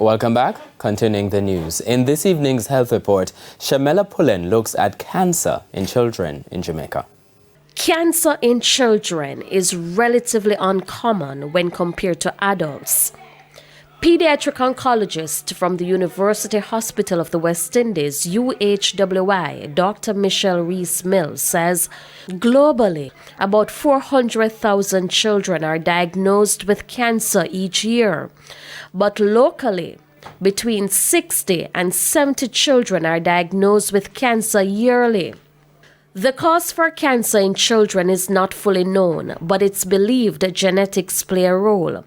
Welcome back. Continuing the news. In this evening's health report, Shamela Pullen looks at cancer in children in Jamaica. Cancer in children is relatively uncommon when compared to adults. Pediatric oncologist from the University Hospital of the West Indies, UHWI, Dr. Michelle Rees-Mills, says globally, about 400,000 children are diagnosed with cancer each year. But locally, between 60 and 70 children are diagnosed with cancer yearly. The cause for cancer in children is not fully known, but it's believed that genetics play a role.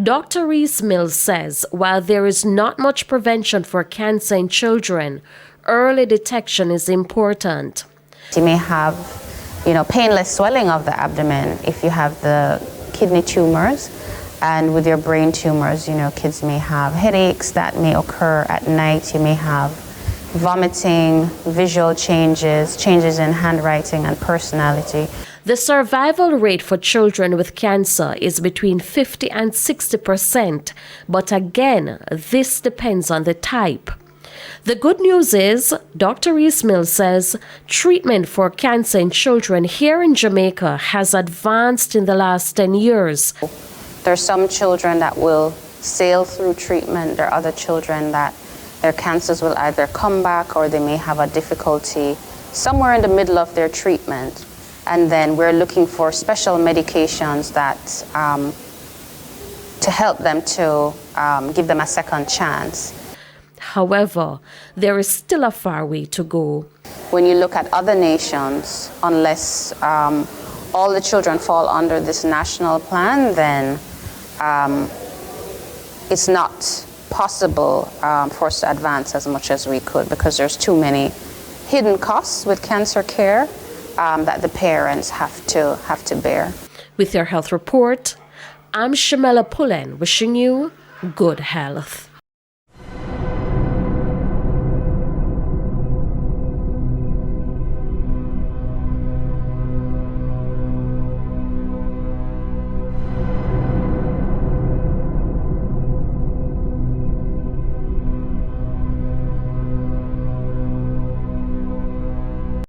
Dr. Rees-Mills says while there is not much prevention for cancer in children, early detection is important. You may have, painless swelling of the abdomen if you have the kidney tumors, and with your brain tumors, kids may have headaches that may occur at night. You may have vomiting, visual changes in handwriting and personality. The survival rate for children with cancer is between 50 and 60%, but again, this depends on the type. The good news is, Dr. Rees-Mills says, treatment for cancer in children here in Jamaica has advanced in the last 10 years. There are some children that will sail through treatment. There are other children that their cancers will either come back or they may have a difficulty somewhere in the middle of their treatment. And then we're looking for special medications that to help them to give them a second chance. However, there is still a far way to go. When you look at other nations, unless all the children fall under this national plan, then it's not possible for us to advance as much as we could, because there's too many hidden costs with cancer care that the parents have to bear. With your health report, I'm Shamela Pullen, wishing you good health.